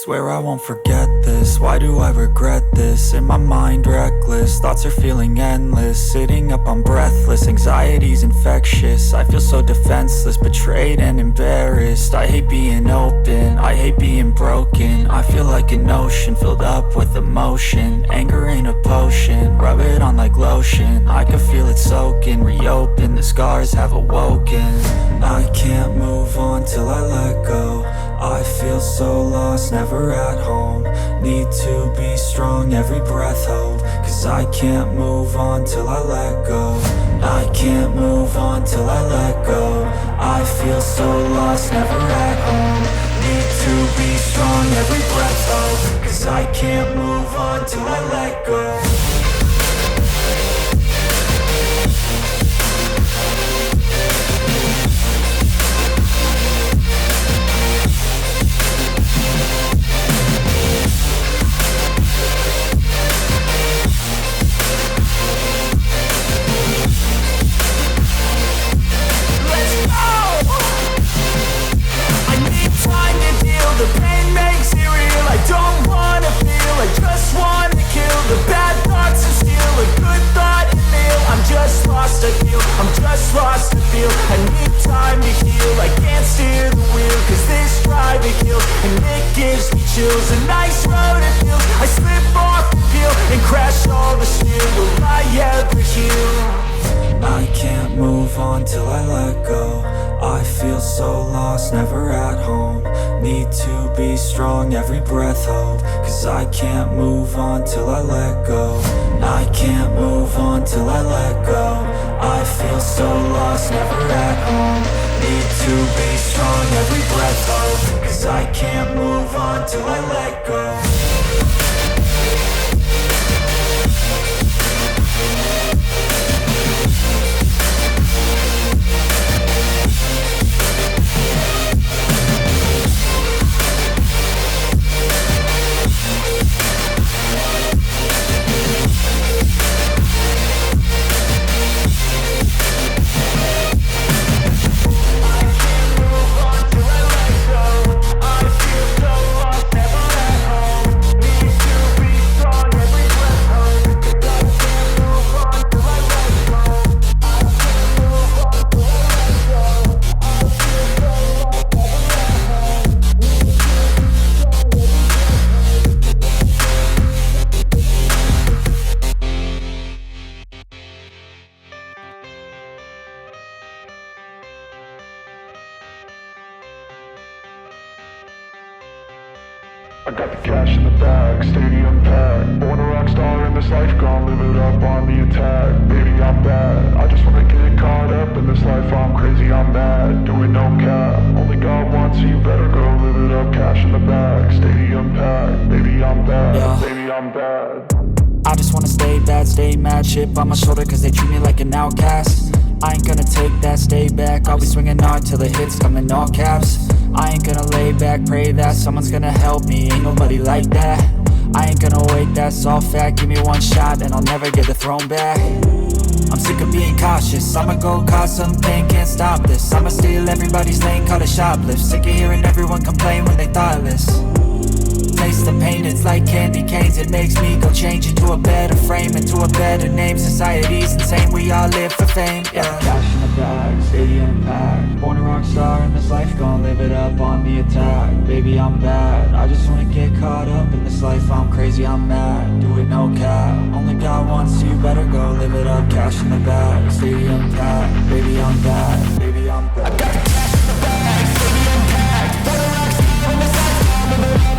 Swear I won't forget this, why do I regret this? In my mind reckless, thoughts are feeling endless. Sitting up I'm breathless, anxiety's infectious. I feel so defenseless, betrayed and embarrassed. I hate being open, I hate being broken. I feel like an ocean filled up with emotion. Anger ain't a potion, rub it on like lotion. I can feel it soaking, reopen, the scars have awoken. I can't move on till I let go. I feel so lost, never at home. Need to be strong, every breath hold. Cause I can't move on till I let go. I can't move on till I let go. I feel so lost, never at home. Need to be strong, every breath hold. Cause I can't move on till I let go. The pain makes it real, I don't wanna feel, I just wanna kill the bad thoughts and steal a good thought and meal. I'm just lost, I feel, I'm just lost, I feel. I need time to heal, I can't steer the wheel. Cause this drive it kills, and it gives me chills. A nice road it feels, I slip off the peel and crash all the steel. Will I ever heal? I can't move on till I let go. I feel so lost, never at home. Need to be strong, every breath hold. Cause I can't move on till I let go. I can't move on till I let go. I feel so lost, never at home. Need to be strong, every breath hold. Cause I can't move on till I let go. I got the cash in the bag, stadium packed. Born a rock star in this life, gon' live it up on the attack. Baby, I'm bad, I just wanna get caught up in this life. I'm crazy, I'm mad, doing no cap. Only God wants you, better go live it up. Cash in the bag, stadium packed. Baby, I'm bad, yeah. Baby, I'm bad. I just wanna stay bad, stay mad. Chip on my shoulder cause they treat me like an outcast. I ain't gonna take that, stay back. I'll be swinging hard till the hits come in all caps. I ain't gonna lay back, pray that someone's gonna help me. Ain't nobody like that. I ain't gonna wait, that's all fact. Give me one shot and I'll never get the throne back. I'm sick of being cautious, I'ma go cause something, can't stop this. I'ma steal everybody's lane, call it shoplift. Sick of hearing everyone complain when they thoughtless. Taste the pain, it's like candy canes. It makes me go change into a better frame, into a better name. Society's insane, we all live for fame, yeah. Cash in the bag, stadium packed. Born a rock star in this life, gon' live it up on the attack. Baby, I'm bad, I just wanna get caught up in this life. I'm crazy, I'm mad, do it no cap. Only God wants you, better go live it up. Cash in the bag, stadium packed. Baby, I'm bad, baby, I'm bad. I got the cash in the bag, stadium packed. Born a rock star in this life, gon' live it up.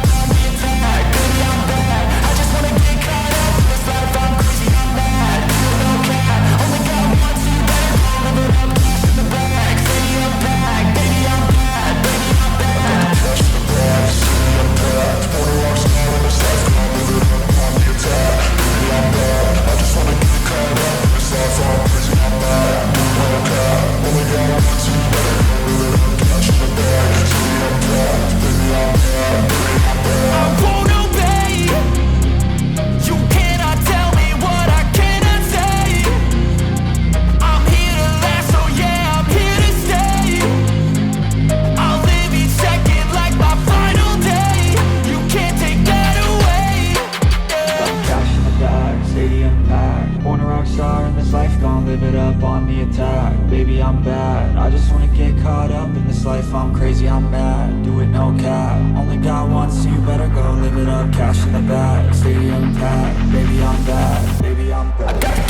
Only God wants you, better I'm bad. I just wanna get caught up in this life, I'm crazy, I'm mad. Do it no cap, only got one, so you better go live it up. Cash in the bag, stadium packed. Baby I'm bad, baby I'm bad.